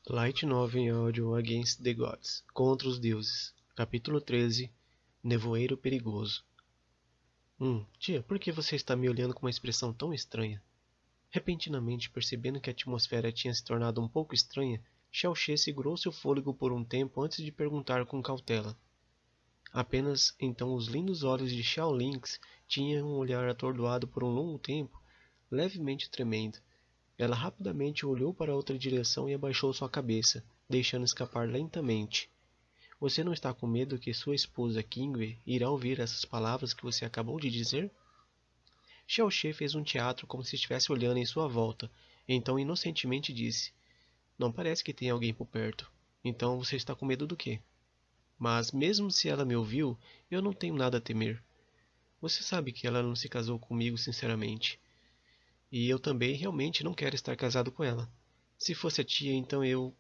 Light Novel em áudio Against the Gods, Contra os Deuses, Capítulo 13, Nevoeiro Perigoso. Tia, por que você está me olhando com uma expressão tão estranha? Repentinamente, percebendo que a atmosfera tinha se tornado um pouco estranha, Xiaoxie segurou seu fôlego por um tempo antes de perguntar com cautela. Apenas então os lindos olhos de Xiao Lynx tinham um olhar atordoado por um longo tempo, levemente tremendo. Ela rapidamente olhou para outra direção e abaixou sua cabeça, deixando escapar lentamente. Você não está com medo que sua esposa Qingwei irá ouvir essas palavras que você acabou de dizer? Xiaoxie fez um teatro como se estivesse olhando em sua volta, então inocentemente disse: Não parece que tenha alguém por perto. Então você está com medo do quê? Mas mesmo se ela me ouviu, eu não tenho nada a temer. Você sabe que ela não se casou comigo sinceramente. E eu também realmente não quero estar casado com ela. Se fosse a tia, então eu...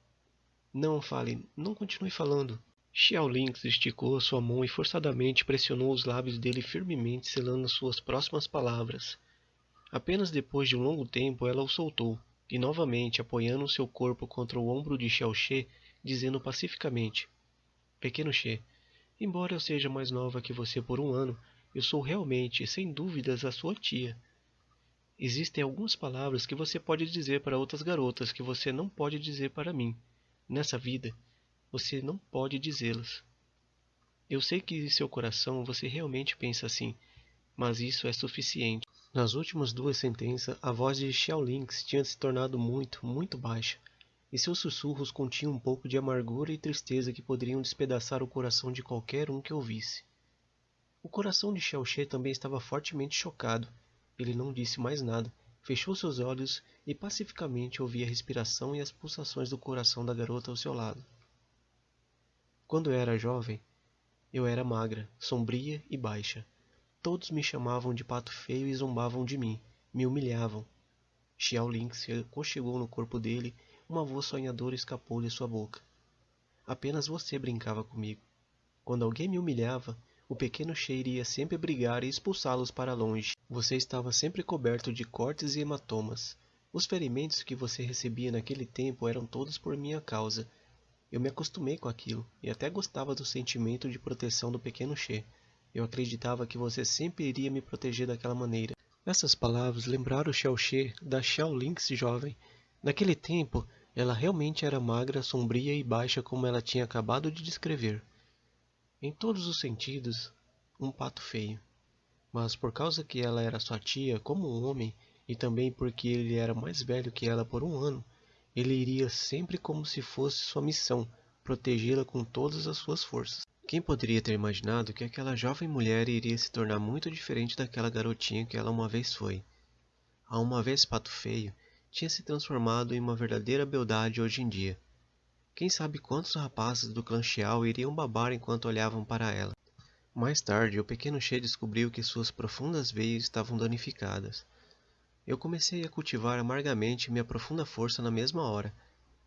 Não fale, não continue falando. Xiao Lynx esticou sua mão e forçadamente pressionou os lábios dele firmemente, selando suas próximas palavras. Apenas depois de um longo tempo ela o soltou, e novamente apoiando seu corpo contra o ombro de Xiaoxie, dizendo pacificamente: Pequeno Xie, embora eu seja mais nova que você por 1 ano, eu sou realmente, sem dúvidas, a sua tia. Existem algumas palavras que você pode dizer para outras garotas que você não pode dizer para mim. Nessa vida, você não pode dizê-las. Eu sei que em seu coração você realmente pensa assim, mas isso é suficiente. Nas últimas 2 sentenças, a voz de Xiao Lynx tinha se tornado muito baixa, e seus sussurros continham um pouco de amargura e tristeza que poderiam despedaçar o coração de qualquer um que ouvisse. O coração de Xiaoxie também estava fortemente chocado. Ele não disse mais nada, fechou seus olhos e pacificamente ouvia a respiração e as pulsações do coração da garota ao seu lado. Quando eu era jovem, eu era magra, sombria e baixa. Todos me chamavam de pato feio e zombavam de mim, me humilhavam. Xiao Lynx se aconchegou no corpo dele, uma voz sonhadora escapou de sua boca. Apenas você brincava comigo. Quando alguém me humilhava, o pequeno Xie iria sempre brigar e expulsá-los para longe. Você estava sempre coberto de cortes e hematomas. Os ferimentos que você recebia naquele tempo eram todos por minha causa. Eu me acostumei com aquilo, e até gostava do sentimento de proteção do pequeno Xie. Eu acreditava que você sempre iria me proteger daquela maneira. Essas palavras lembraram Xiaoxie da Xiao Lynx jovem. Naquele tempo, ela realmente era magra, sombria e baixa como ela tinha acabado de descrever. Em todos os sentidos, um pato feio. Mas por causa que ela era sua tia, como um homem, e também porque ele era mais velho que ela por 1 ano, ele iria sempre como se fosse sua missão, protegê-la com todas as suas forças. Quem poderia ter imaginado que aquela jovem mulher iria se tornar muito diferente daquela garotinha que ela uma vez foi? A uma vez pato feio, tinha se transformado em uma verdadeira beldade hoje em dia. Quem sabe quantos rapazes do clã Xiao iriam babar enquanto olhavam para ela. Mais tarde, o pequeno Xie descobriu que suas profundas veias estavam danificadas. Eu comecei a cultivar amargamente minha profunda força na mesma hora,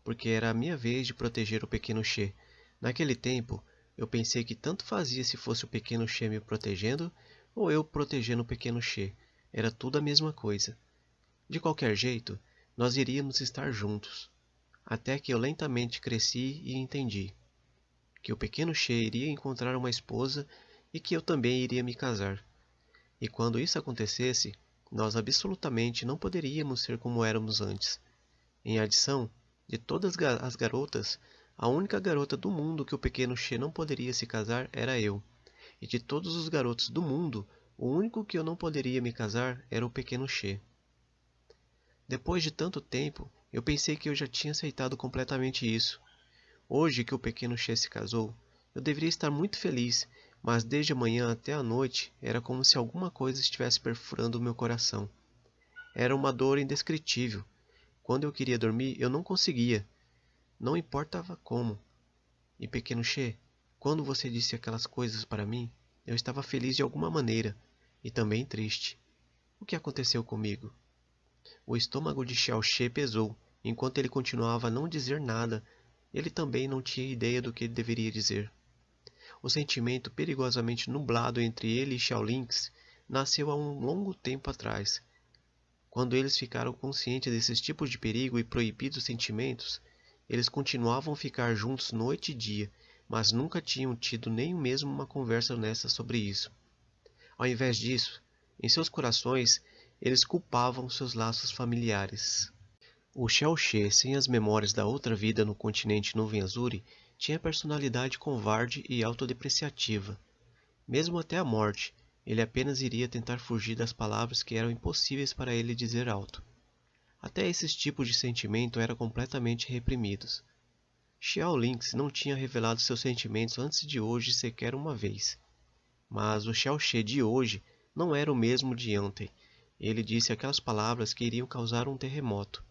porque era a minha vez de proteger o pequeno Xie. Naquele tempo, eu pensei que tanto fazia se fosse o pequeno Xie me protegendo, ou eu protegendo o pequeno Xie. Era tudo a mesma coisa. De qualquer jeito, nós iríamos estar juntos. Até que eu lentamente cresci e entendi que o pequeno Xie iria encontrar uma esposa e que eu também iria me casar. E quando isso acontecesse, nós absolutamente não poderíamos ser como éramos antes. Em adição, de todas as garotas, a única garota do mundo que o pequeno Xie não poderia se casar era eu. E de todos os garotos do mundo, o único que eu não poderia me casar era o pequeno Xie. Depois de tanto tempo, eu pensei que eu já tinha aceitado completamente isso. Hoje que o pequeno Xie se casou, eu deveria estar muito feliz, mas desde a manhã até a noite era como se alguma coisa estivesse perfurando o meu coração. Era uma dor indescritível. Quando eu queria dormir, eu não conseguia. Não importava como. E pequeno Xie, quando você disse aquelas coisas para mim, eu estava feliz de alguma maneira, e também triste. O que aconteceu comigo? O estômago de Xiaoxie pesou, enquanto ele continuava a não dizer nada. Ele também não tinha ideia do que deveria dizer. O sentimento perigosamente nublado entre ele e Xiao Lynx nasceu há um longo tempo atrás. Quando eles ficaram conscientes desses tipos de perigo e proibidos sentimentos, Eles continuavam a ficar juntos noite e dia, mas nunca tinham tido nem mesmo uma conversa honesta sobre isso. Ao invés disso, em seus corações, eles culpavam seus laços familiares. O Xiaoxie, sem as memórias da outra vida no continente Nuvem Azul, tinha personalidade covarde e autodepreciativa. Mesmo até a morte, ele apenas iria tentar fugir das palavras que eram impossíveis para ele dizer alto. Até esses tipos de sentimento eram completamente reprimidos. Xiao Lynx não tinha revelado seus sentimentos antes de hoje sequer uma vez. Mas o Xiaoxie de hoje não era o mesmo de ontem. Ele disse aquelas palavras que iriam causar um terremoto.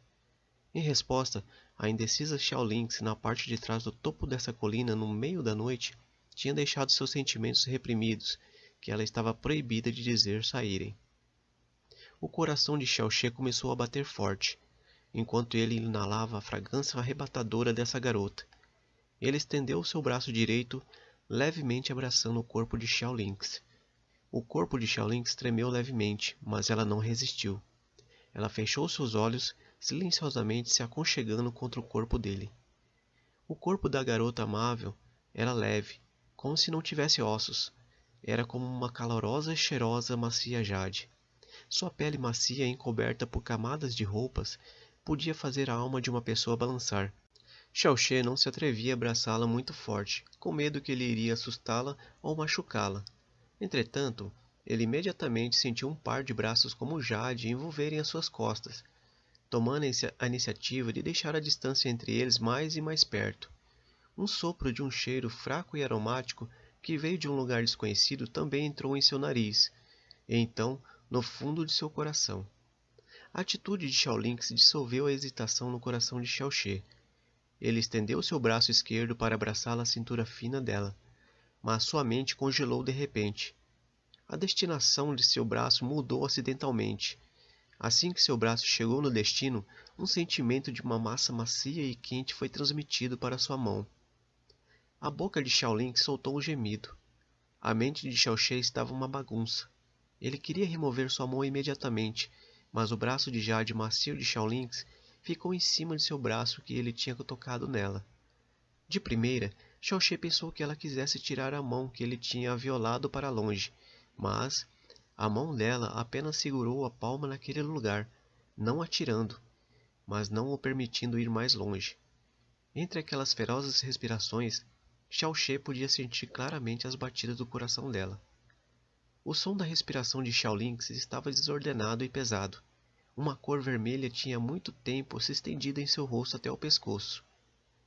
Em resposta, a indecisa Xiao Lynx, na parte de trás do topo dessa colina no meio da noite, tinha deixado seus sentimentos reprimidos, que ela estava proibida de dizer saírem. O coração de Xiaoxie começou a bater forte, enquanto ele inalava a fragrância arrebatadora dessa garota. Ele estendeu seu braço direito, levemente abraçando o corpo de Xiao Lynx. O corpo de Xiao Lynx tremeu levemente, mas ela não resistiu. Ela fechou seus olhos, silenciosamente se aconchegando contra o corpo dele. O corpo da garota amável era leve, como se não tivesse ossos. Era como uma calorosa e cheirosa macia jade. Sua pele macia e encoberta por camadas de roupas podia fazer a alma de uma pessoa balançar. Xiaoxie não se atrevia a abraçá-la muito forte, com medo que ele iria assustá-la ou machucá-la. Entretanto, ele imediatamente sentiu um par de braços como jade envolverem as suas costas, tomando a iniciativa de deixar a distância entre eles mais e mais perto. Um sopro de um cheiro fraco e aromático que veio de um lugar desconhecido também entrou em seu nariz, e então no fundo de seu coração. A atitude de Xiao Lynx dissolveu a hesitação no coração de Xiaoxie. Ele estendeu seu braço esquerdo para abraçá-la à cintura fina dela, mas sua mente congelou de repente. A destinação de seu braço mudou acidentalmente. Assim que seu braço chegou no destino, um sentimento de uma massa macia e quente foi transmitido para sua mão. A boca de Xiao Lynx soltou um gemido. A mente de Xiaoxie estava uma bagunça. Ele queria remover sua mão imediatamente, mas o braço de jade macio de Xiao Lynx ficou em cima de seu braço que ele tinha tocado nela. De primeira, Xiaoxie pensou que ela quisesse tirar a mão que ele tinha violado para longe, mas a mão dela apenas segurou a palma naquele lugar, não atirando, mas não o permitindo ir mais longe. Entre aquelas ferozes respirações, Xiaoxie podia sentir claramente as batidas do coração dela. O som da respiração de Xiao Lynx estava desordenado e pesado. Uma cor vermelha tinha muito tempo se estendido em seu rosto até o pescoço.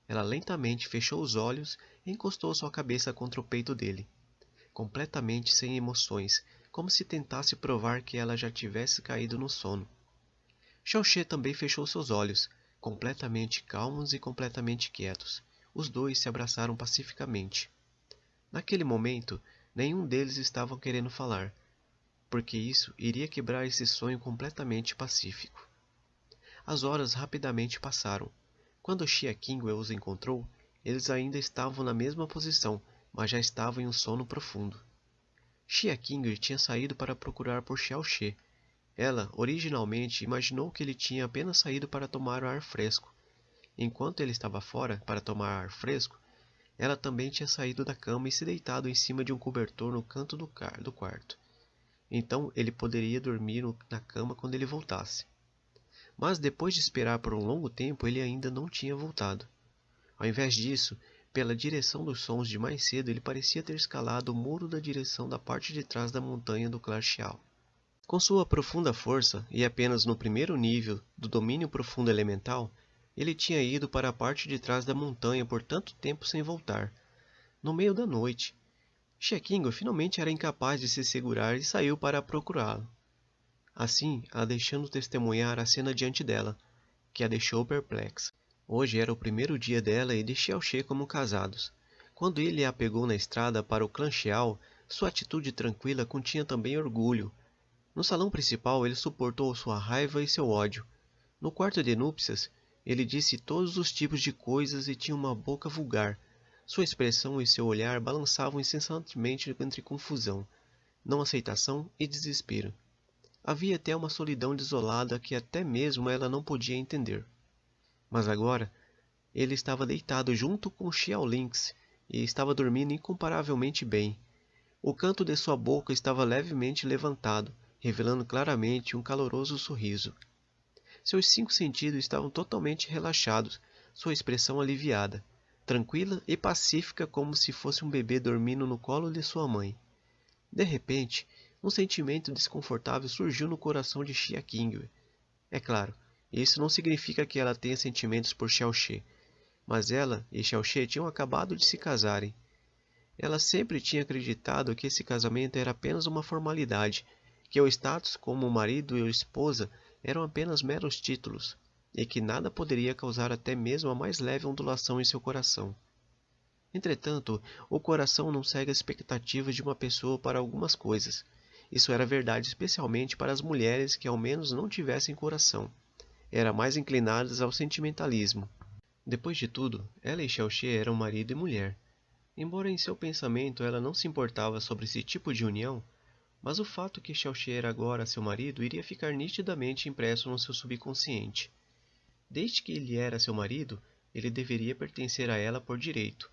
Ela lentamente fechou os olhos e encostou sua cabeça contra o peito dele, completamente sem emoções, como se tentasse provar que ela já tivesse caído no sono. Xiaoxie também fechou seus olhos, completamente calmos e completamente quietos. Os dois se abraçaram pacificamente. Naquele momento, nenhum deles estava querendo falar, porque isso iria quebrar esse sonho completamente pacífico. As horas rapidamente passaram. Quando Xia Qingwei os encontrou, eles ainda estavam na mesma posição, mas já estavam em um sono profundo. Xia Qingwei tinha saído para procurar por Xiaoxie. Ela, originalmente, imaginou que ele tinha apenas saído para tomar ar fresco. Enquanto ele estava fora para tomar ar fresco, ela também tinha saído da cama e se deitado em cima de um cobertor no canto do quarto. Então ele poderia dormir na cama quando ele voltasse. Mas depois de esperar por um longo tempo, ele ainda não tinha voltado. Ao invés disso, pela direção dos sons de mais cedo, ele parecia ter escalado o muro da direção da parte de trás da montanha do Clarxiao. Com sua profunda força, e apenas no primeiro nível do domínio profundo elemental, ele tinha ido para a parte de trás da montanha por tanto tempo sem voltar. No meio da noite, Xia Qingwei finalmente era incapaz de se segurar e saiu para procurá-lo. Assim, a deixando testemunhar a cena diante dela, que a deixou perplexa. Hoje era o primeiro dia dela e de Xiaoxie como casados. Quando ele a pegou na estrada para o clã Xiao, sua atitude tranquila continha também orgulho. No salão principal, ele suportou sua raiva e seu ódio. No quarto de núpcias, ele disse todos os tipos de coisas e tinha uma boca vulgar. Sua expressão e seu olhar balançavam incessantemente entre confusão, não aceitação e desespero. Havia até uma solidão desolada que até mesmo ela não podia entender. Mas agora, Ele estava deitado junto com Xiaolins e estava dormindo incomparavelmente bem. O canto de sua boca estava levemente levantado, revelando claramente um caloroso sorriso. Seus 5 sentidos estavam totalmente relaxados, sua expressão aliviada, tranquila e pacífica como se fosse um bebê dormindo no colo de sua mãe. De repente, um sentimento desconfortável surgiu no coração de Xia Qingwei. É claro, isso não significa que ela tenha sentimentos por Xiaoxie, mas ela e Xiaoxie tinham acabado de se casarem. Ela sempre tinha acreditado que esse casamento era apenas uma formalidade, que o status como marido e esposa eram apenas meros títulos, e que nada poderia causar até mesmo a mais leve ondulação em seu coração. Entretanto, o coração não segue as expectativas de uma pessoa para algumas coisas. Isso era verdade especialmente para as mulheres que ao menos não tivessem coração. Eram mais inclinadas ao sentimentalismo. Depois de tudo, ela e Xiaoxie eram marido e mulher. Embora em seu pensamento ela não se importava sobre esse tipo de união, mas o fato que Xiaoxie era agora seu marido iria ficar nitidamente impresso no seu subconsciente. Desde que ele era seu marido, ele deveria pertencer a ela por direito.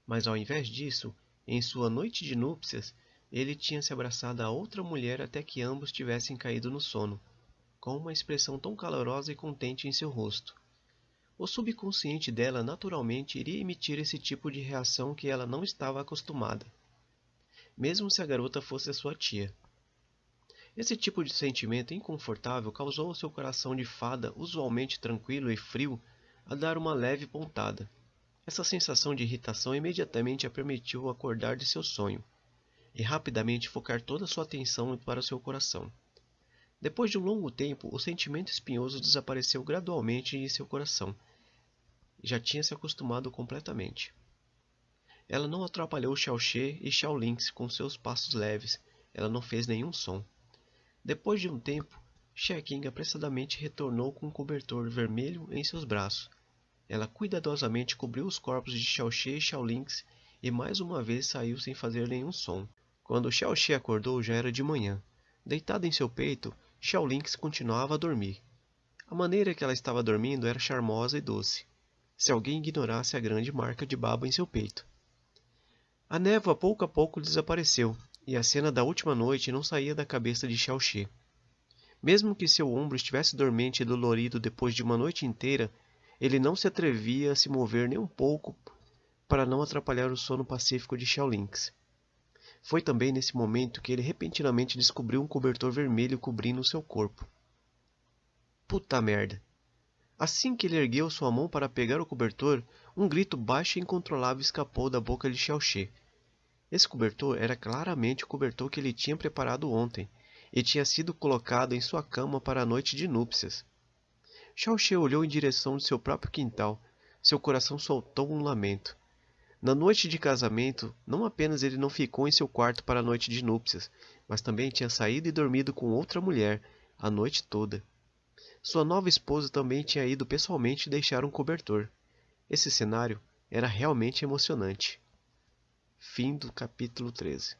Mas ao invés disso, em sua noite de núpcias, ele tinha se abraçado a outra mulher até que ambos tivessem caído no sono, com uma expressão tão calorosa e contente em seu rosto. O subconsciente dela naturalmente iria emitir esse tipo de reação que ela não estava acostumada, mesmo se a garota fosse a sua tia. Esse tipo de sentimento inconfortável causou ao seu coração de fada, usualmente tranquilo e frio, a dar uma leve pontada. Essa sensação de irritação imediatamente a permitiu acordar de seu sonho, e rapidamente focar toda sua atenção para seu coração. Depois de um longo tempo, o sentimento espinhoso desapareceu gradualmente de seu coração. Já tinha se acostumado completamente. Ela não atrapalhou Xiaoxie e Xiaolins com seus passos leves. Ela não fez nenhum som. Depois de um tempo, Xia Qing apressadamente retornou com um cobertor vermelho em seus braços. Ela cuidadosamente cobriu os corpos de Xiaoxie e Xiaolins e mais uma vez saiu sem fazer nenhum som. Quando Xiaoxie acordou já era de manhã. Deitada em seu peito, Xiaolins continuava a dormir. A maneira que ela estava dormindo era charmosa e doce, se alguém ignorasse a grande marca de baba em seu peito. A névoa pouco a pouco desapareceu, e a cena da última noite não saía da cabeça de Xiaoxie. Mesmo que seu ombro estivesse dormente e dolorido depois de uma noite inteira, ele não se atrevia a se mover nem um pouco para não atrapalhar o sono pacífico de Xiaolins. Foi também nesse momento que ele repentinamente descobriu um cobertor vermelho cobrindo seu corpo. Puta merda! Assim que ele ergueu sua mão para pegar o cobertor, um grito baixo e incontrolável escapou da boca de Xiaoxie. Esse cobertor era claramente o cobertor que ele tinha preparado ontem, e tinha sido colocado em sua cama para a noite de núpcias. Xiaoxie olhou em direção de seu próprio quintal. Seu coração soltou um lamento. Na noite de casamento, não apenas ele não ficou em seu quarto para a noite de núpcias, mas também tinha saído e dormido com outra mulher a noite toda. Sua nova esposa também tinha ido pessoalmente deixar um cobertor. Esse cenário era realmente emocionante. Fim do capítulo 13.